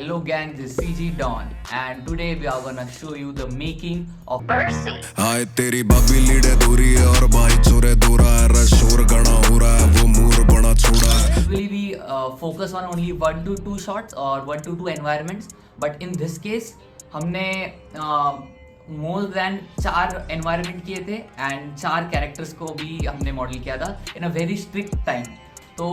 Hello gang, this is CG Don and today we are gonna show you the making of Percy. हाय तेरी बाबी Leede दूरी है और भाई चोरे दूरा है रश शोर गणा हो रहा है वो मूर बड़ा छोड़ा है. Usually we focus on only 1 to 2 shots or 1 to 2 environments, but in this case हमने more than 4 environment किए थे and 4 characters को भी हमने मॉडल किया था in a very strict time. तो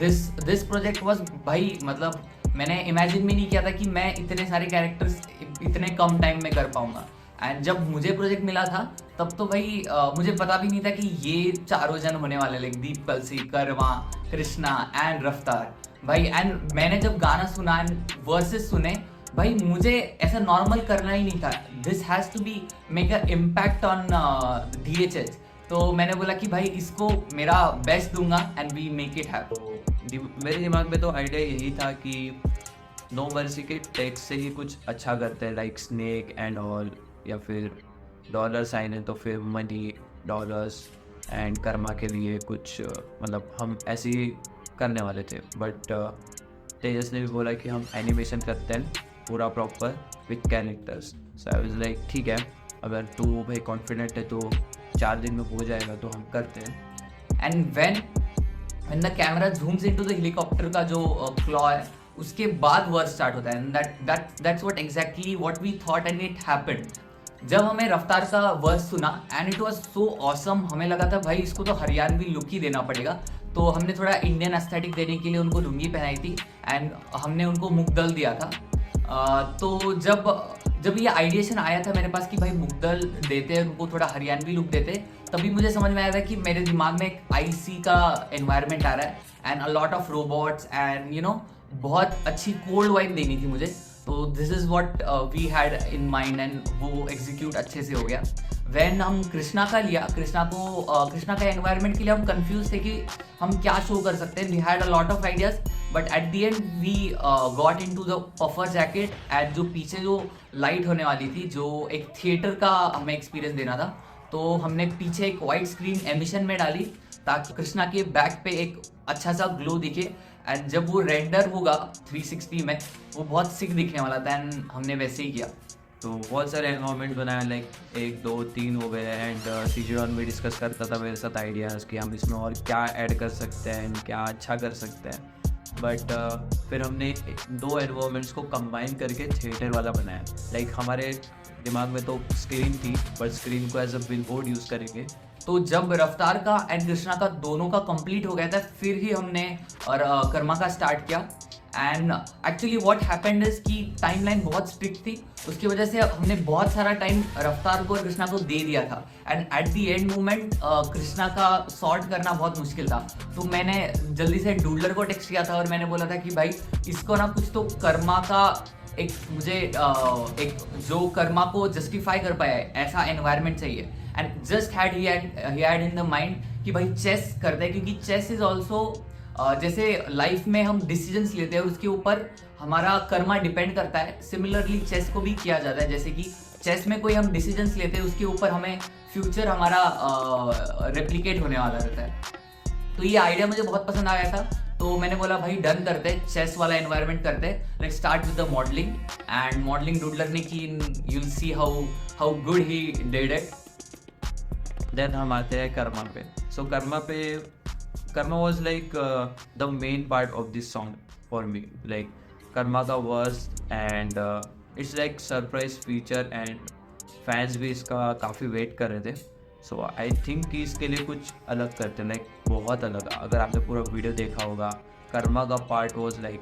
this project was भाई मतलब मैंने इमेजिन भी नहीं किया था कि मैं इतने सारे कैरेक्टर्स इतने कम टाइम में कर पाऊंगा. एंड जब मुझे प्रोजेक्ट मिला था तब तो भाई मुझे पता भी नहीं था कि ये चारों जन होने वाले, लाइक दीप कलसी, कर्मा, कृष्णा एंड रफ्तार भाई. एंड मैंने जब गाना सुना एंड वर्सेस सुने भाई, मुझे ऐसा नॉर्मल करना ही नहीं था. This has to be make a impact on DHH. तो मैंने बोला कि भाई इसको मेरा बेस्ट दूंगा and we make it happen. मेरे दिमाग में तो आइडिया यही था कि नो मर्सी के टेक्स्ट से ही कुछ अच्छा करते हैं, लाइक स्नेक एंड ऑल, या फिर डॉलर साइन है तो फिर मनी, डॉलर्स एंड कर्मा के लिए कुछ मतलब हम ऐसे ही करने वाले थे. बट तेजस ने भी बोला कि हम एनिमेशन करते हैं पूरा proper with characters. So I was like ठीक है, अगर तू भाई कॉन्फिडेंट है तो 4 दिन में हो जाएगा तो हम करते हैं. And when the camera zooms into the helicopter का जो claw है उसके बाद वर्स स्टार्ट होता है. And that's what exactly what we thought and it happened. जब हमें रफ्तार का वर्स सुना and it was so awesome, हमें लगा था भाई इसको तो हरियाणवी लुक ही देना पड़ेगा. तो हमने थोड़ा इंडियन एस्थेटिक देने के लिए उनको लुंगी पहनाई थी एंड हमने उनको मुगदल दिया था. तो जब ये आइडिएशन आया था मेरे पास कि भाई मुगदल देते हैं उनको, थोड़ा हरियाणवी लुक देते, तभी मुझे समझ में आया था कि मेरे दिमाग में एक IC का एनवायरनमेंट आ रहा है and a lot of robots and you know बहुत अच्छी कोल्ड वाइब देनी थी मुझे. तो this is what we had in mind and वो एग्जीक्यूट अच्छे से हो गया. वैन हम कृष्णा का लिया, कृष्णा का एनवायरनमेंट के लिए हम कंफ्यूज थे कि हम क्या शो कर सकते हैं. We had a lot of ideas but at the end we got into the puffer jacket and जो पीछे जो लाइट होने वाली थी, जो एक थिएटर का हमें एक्सपीरियंस देना था, तो हमने पीछे एक वाइट स्क्रीन एमिशन में डाली ताकि कृष्णा के बैक पे एक अच्छा सा ग्लो दिखे. एंड जब वो रेंडर होगा 360 में वो बहुत सिक दिखने वाला था एंड हमने वैसे ही किया. तो बहुत सारे एनवायरमेंट बनाए, लाइक 1 2 3 हो गए. एंड सीजन में डिस्कस करता था मेरे साथ आइडियाज़ कि हम इसमें और क्या ऐड कर सकते हैं, क्या अच्छा कर सकते हैं. बट फिर हमने 2 एनवायरमेंट्स को कंबाइन करके थिएटर वाला बनाया. लाइक हमारे दिमाग में तो स्क्रीन थी बट स्क्रीन को एज अ बिलबोर्ड यूज़ करेंगे. तो जब रफ्तार का एंड कृष्णा का दोनों का कंप्लीट हो गया था फिर ही हमने और कर्मा का स्टार्ट किया. And actually what happened is कि टाइमलाइन बहुत स्ट्रिक्ट थी, उसकी वजह से हमने बहुत सारा टाइम रफ्तार को और कृष्णा को दे दिया था. And eight the end moment Krishna का सॉर्ट करना बहुत मुश्किल था. तो मैंने जल्दी से डूडलर को टेक्स्ट किया था और मैंने बोला था कि भाई इसको ना कुछ तो कर्मा का एक मुझे एक जो कर्मा को जस्टिफाई कर पाया है ऐसा एनवायरनमेंट चाहिए. And just he had in the mind कि भाई चेस करते हैं, क्योंकि चेस इज ऑल्सो जैसे लाइफ में हम डिसीजंस लेते हैं उसके ऊपर हमारा कर्मा डिपेंड करता है. सिमिलरली चेस को भी किया जाता है, जैसे कि चेस में कोई हम डिसीजंस लेते हैं उसके ऊपर हमें फ्यूचर हमारा रेप्लिकेट होने वाला रहता है. तो ये आइडिया मुझे बहुत पसंद आया था तो मैंने बोला भाई डन करते हैं, चेस वाला एनवायरनमेंट करते हैं. Let's start with the modelling and modelling Doodler ने की. You will see how good he did it. Then हम आते हैं कर्मा पे. So Karma was like the main part of this song for me. Like Karma का verse and it's like surprise feature and fans भी इसका काफ़ी वेट कर रहे थे. सो आई थिंक कि इसके लिए कुछ अलग करते हैं, लाइक बहुत अलग. अगर आपने पूरा वीडियो देखा होगा, कर्मा का part was like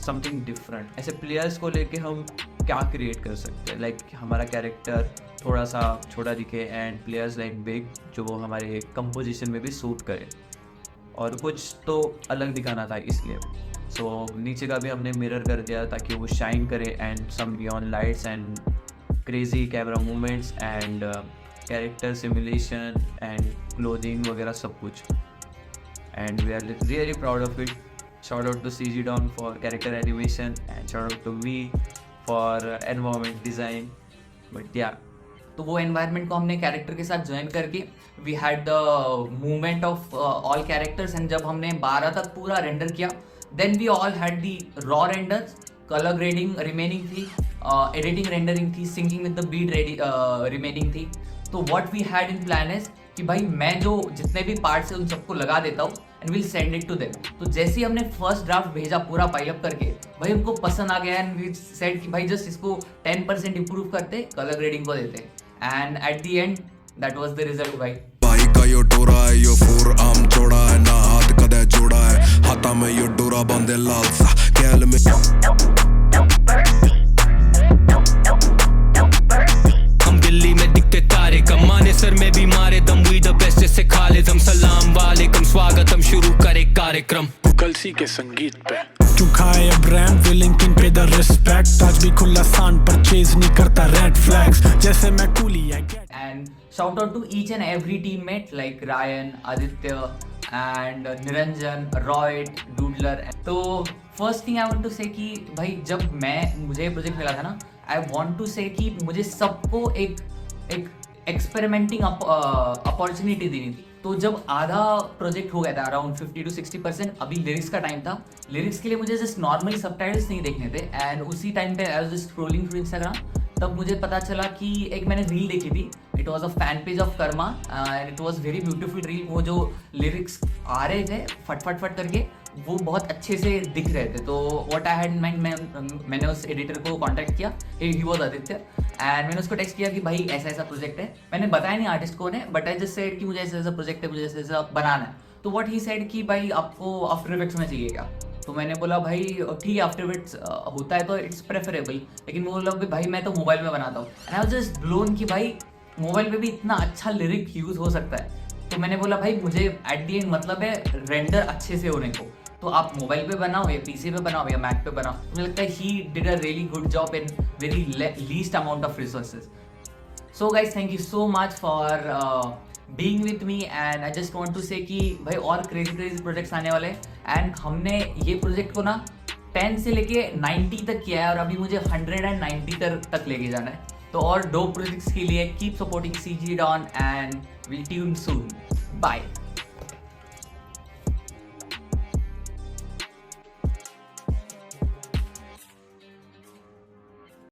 something different. ऐसे प्लेयर्स को लेके हम क्या क्रिएट कर सकते हैं, लाइक हमारा कैरेक्टर थोड़ा सा छोटा दिखे एंड प्लेयर्स लाइक बिग, जो हमारे कंपोजिशन में भी सूट करे और कुछ तो अलग दिखाना था इसलिए. सो नीचे का भी हमने मिरर कर दिया ताकि वो शाइन करे and some neon lights and crazy camera movements and character simulation and clothing वगैरह सब कुछ. And we are really proud of it. Shout out to CG Don for character animation and shout out to me for environment design. But या तो वो environment को हमने character के साथ ज्वाइन करके we had the movement of all characters. And जब हमने 12 तक पूरा रेंडर किया then we all had the raw renders colour grading remaining थी, एडिटिंग रेंडरिंग थी, syncing with the beat remaining थी। तो what we had in plan is कि भाई मैं जो जितने भी पार्ट्स है उन सबको लगा देता हूँ and will send it to them. तो जैसे ही हमने फर्स्ट ड्राफ्ट भेजा पूरा पाइलअप करके, भाई उनको पसंद आ गया एंड वी सेड कि भाई जस्ट इसको 10% इंप्रूव करते, कलर ग्रेडिंग को देते, and eight the and that was the result भाई। भाई का यो डोरा है, यो फोर आर्म चौड़ा है, ना हाथ कदे जोड़ा है, हाथा में यो डोरा बांधे लाल सा कैल में। हम दिल्ली में दिखते तारे, कमाने सर में भी मारे दम, वी द बेस्ट से खालिदम, सलाम वालेकुम, स्वागतम, शुरू करे कार्यक्रम कलसी के संगीत पे। चुकाए ब्रांड विलिंग पे द रिस्पेक्ट, आज भी खुला सान परचेज नहीं करता रेड फ्लैग्स, जैसे मैं कूली है। And shout out to each and every teammate like Ryan, Aditya and Niranjan, Rohit, Doodler। तो first thing I want to say कि भाई जब मुझे प्रोजेक्ट मिला था ना, I want to say कि मुझे सबको एक एक्सपेरिमेंटिंग अपॉर्चुनिटी देनी थी। तो जब आधा प्रोजेक्ट हो गया था, अराउंड 50 to 60%, अभी लिरिक्स का टाइम था। लिरिक्स के लिए मुझे जस्ट नॉर्मली सबटाइटल्स नहीं देखने थे, एंड उसी टाइम पे I was just scrolling through Instagram, तब मुझे पता चला कि एक मैंने रील देखी थी, it was a fan page of Karma and it was very beautiful reel. वो जो लिरिक्स आ रहे थे फट करके, वो बहुत अच्छे से दिख रहे थे। तो what I had in mind, मैंने उस एडिटर को कांटेक्ट किया, ही वाज आदित्य, एंड मैंने उसको टेक्स्ट किया कि भाई ऐसा ऐसा प्रोजेक्ट है। मैंने बताया नहीं आर्टिस्ट को ने, बट आई जस्ट सेड कि मुझे ऐसा ऐसा प्रोजेक्ट है, मुझे ऐसा ऐसा बनाना है। तो व्हाट ही सेड कि भाई आपको आफ्टर इफेक्ट्स में चाहिए क्या? तो मैंने बोला भाई ठीक है, आफ्टर इफेक्ट्स होता है तो इट्स प्रेफरेबल, लेकिन वो लोग भी भाई मैं तो मोबाइल में बनाता हूँ। And I was just blown कि भाई मोबाइल पे भी इतना अच्छा लिरिक यूज़ हो सकता है। तो मैंने बोला भाई मुझे एट दी एंड मतलब है रेंडर अच्छे से होने को, तो आप मोबाइल पे बनाओ या पीसी पे बनाओ या मैक पे बनाओ। मुझे लगता है he did a really good job in very least amount of resources. So guys thank you so much for being with me, and I just want to say कि भाई और क्रेजी प्रोजेक्ट्स आने वाले हैं। एंड हमने ये project को ना 10 से लेके 90 तक किया है, और अभी मुझे 190 तक लेके जाना है। तो और 2 प्रोजेक्ट्स के लिए keep supporting CG Don, and we'll tune soon. Bye.